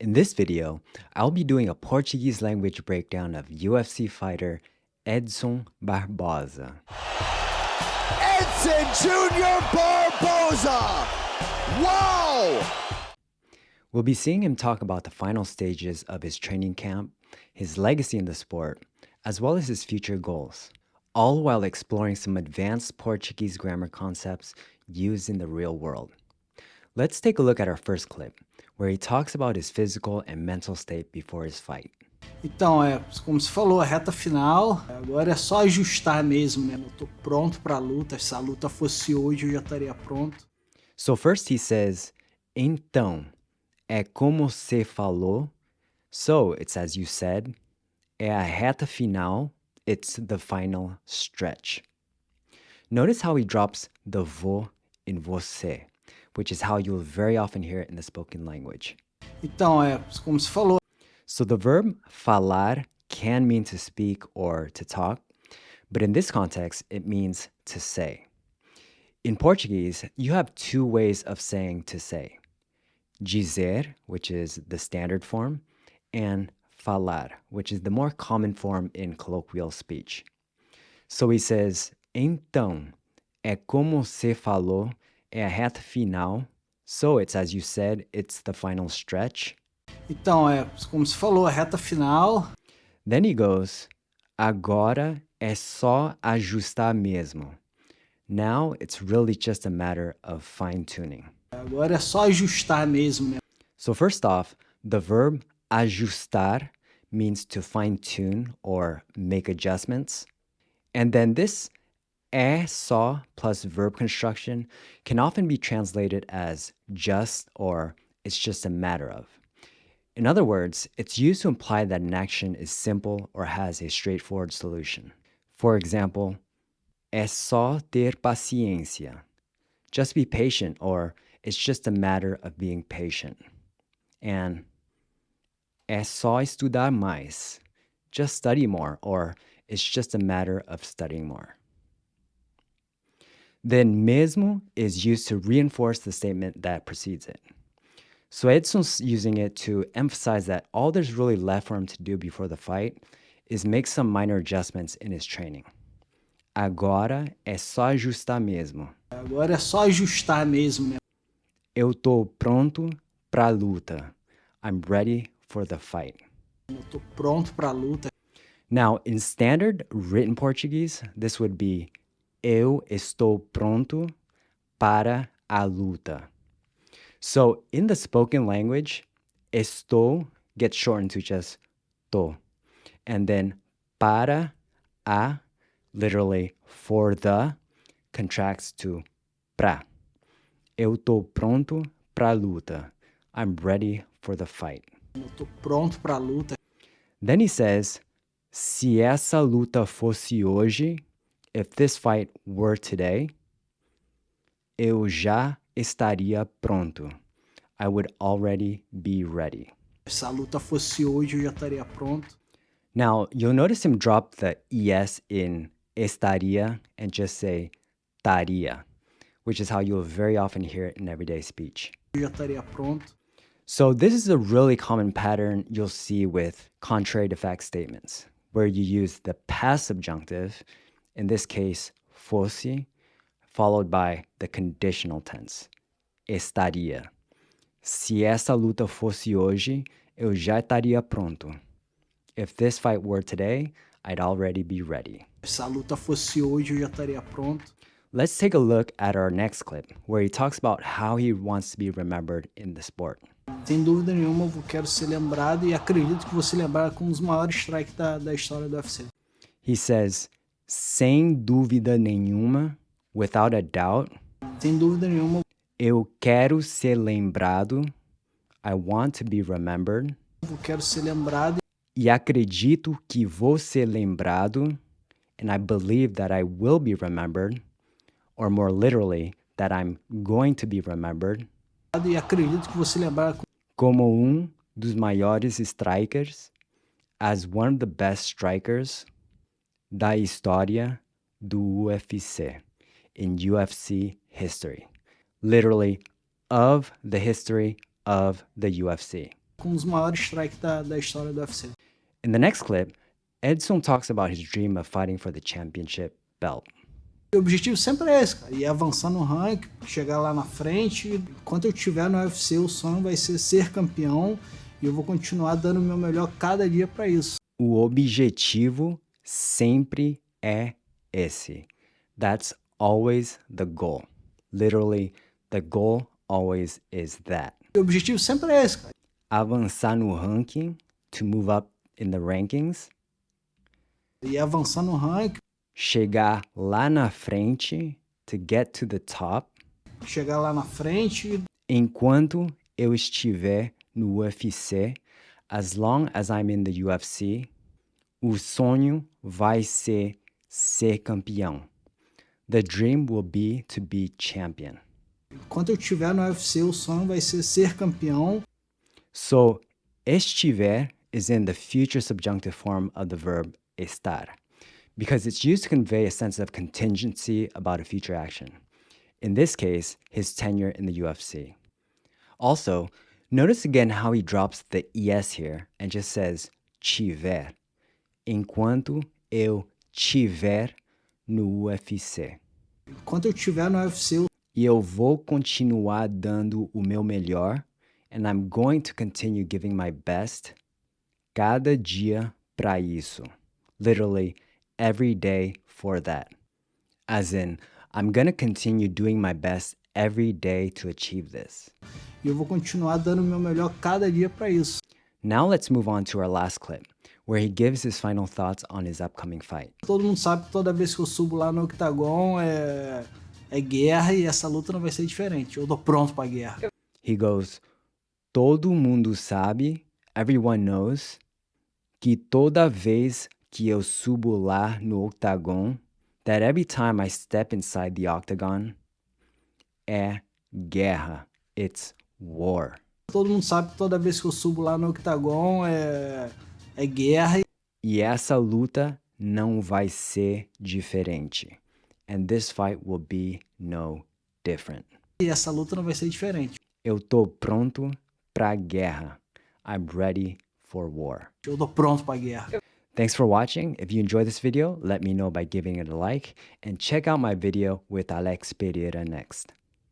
In this video, I'll be doing a Portuguese language breakdown of UFC fighter Edson Barboza. Edson Junior Barboza! Wow! We'll be seeing him talk about the final stages of his training camp, his legacy in the sport, as well as his future goals, all while exploring some advanced Portuguese grammar concepts used in the real world. Let's take a look at our first clip, where he talks about his physical and mental state before his fight. Então, como você falou, a reta final, agora é só ajustar mesmo, né? Eu tô pronto pra luta, se a luta fosse hoje eu já estaria pronto. So first he says, então, é como você falou. So, it's as you said. É a reta final. It's the final stretch. Notice how he drops the vo in você, which is how you'll very often hear it in the spoken language. Então, como você falou. So the verb falar can mean to speak or to talk, but in this context, it means to say. In Portuguese, you have two ways of saying to say. Dizer, which is the standard form, and falar, which is the more common form in colloquial speech. So he says, então, é como você falou, é a reta final. So it's as you said, it's the final stretch. Então, como você falou, a reta final. Then he goes, agora é só ajustar mesmo. Now it's really just a matter of fine-tuning. Agora é só ajustar mesmo, né? So first off, the verb ajustar means to fine-tune or make adjustments. And then this é só plus verb construction can often be translated as just or it's just a matter of. In other words, it's used to imply that an action is simple or has a straightforward solution. For example, é só ter paciência. Just be patient, or it's just a matter of being patient. And é só estudar mais. Just study more, or it's just a matter of studying more. Then mesmo is used to reinforce the statement that precedes it. So Edson's using it to emphasize that all there's really left for him to do before the fight is make some minor adjustments in his training. Agora é só ajustar mesmo. Agora é só ajustar mesmo, né? Eu tô pronto pra luta. I'm ready for the fight. Eu tô pronto pra luta. Now, in standard written Portuguese, this would be eu estou pronto para a luta. So in the spoken language, estou gets shortened to just tô. And then para a, literally for the, contracts to pra. Eu tô pronto pra luta. I'm ready for the fight. Eu tô pronto pra luta. Then he says, se essa luta fosse hoje, if this fight were today, eu já estaria pronto. I would already be ready. Se a luta fosse hoje, eu já estaria pronto. Now, you'll notice him drop the es in estaria and just say taria, which is how you'll very often hear it in everyday speech. Eu já estaria pronto. So this is a really common pattern you'll see with contrary to fact statements, where you use the past subjunctive, in this case, fosse, followed by the conditional tense, estaria. Se essa luta fosse hoje, eu já estaria pronto. If this fight were today, I'd already be ready. Se a luta fosse hoje, eu já estaria pronto. Let's take a look at our next clip, where he talks about how he wants to be remembered in the sport. Sem dúvida nenhuma, eu quero ser lembrado e acredito que vou ser lembrado como um dos maiores strikes da história do UFC. He says, sem dúvida nenhuma, without a doubt, Sem dúvida nenhuma, eu quero ser lembrado, I want to be remembered, eu quero ser lembrado e acredito que vou ser lembrado, and I believe that I will be remembered, or more literally, that I'm going to be remembered, e acredito que vou ser lembrado como dos maiores strikers, as one of the best strikers da história do UFC, in UFC history. Literally, of the history of the UFC. com um dos maiores strikes da história do UFC. In the next clip, Edson talks about his dream of fighting for the championship belt. O objetivo sempre é esse, cara, ir avançar no ranking, chegar lá na frente. Enquanto eu estiver no UFC, o sonho vai ser campeão e eu vou continuar dando o meu melhor cada dia para isso. O objetivo sempre é esse. That's always the goal. Literally, the goal always is that. O objetivo sempre é esse, cara. Avançar no ranking, to move up in the rankings. Ir avançar no ranking, Chegar lá na frente, to get to the top. chegar lá na frente. Enquanto eu estiver no UFC, as long as I'm in the UFC, o sonho vai ser campeão. The dream will be to be champion. Enquanto eu estiver no UFC, o sonho vai ser campeão. So, estiver is in the future subjunctive form of the verb estar, because it's used to convey a sense of contingency about a future action. In this case, his tenure in the UFC. Also, notice again how he drops the es here and just says tiver. Enquanto eu tiver no UFC. Enquanto eu estiver no UFC, E eu vou continuar dando o meu melhor, and I'm going to continue giving my best cada dia para isso. Literally, every day for that. As in, I'm gonna continue doing my best every day to achieve this. e eu vou continuar dando o meu melhor cada dia para isso. Now let's move on to our last clip, where he gives his final thoughts on his upcoming fight. Todo mundo sabe que toda vez que eu subo lá no octagon é guerra e essa luta não vai ser diferente. Eu tô pronto pra guerra. He goes, todo mundo sabe, everyone knows, que toda vez que eu subo lá no octagon, that every time I step inside the octagon, é guerra. It's war. Todo mundo sabe que toda vez que eu subo lá no octagon é guerra E essa luta não vai ser diferente. And this fight will be no different. e essa luta não vai ser diferente. Eu tô pronto pra guerra. I'm ready for war. Eu tô pronto pra guerra. Thanks for watching. If you enjoyed this video, let me know by giving it a like and check out my video with Alex Pereira next.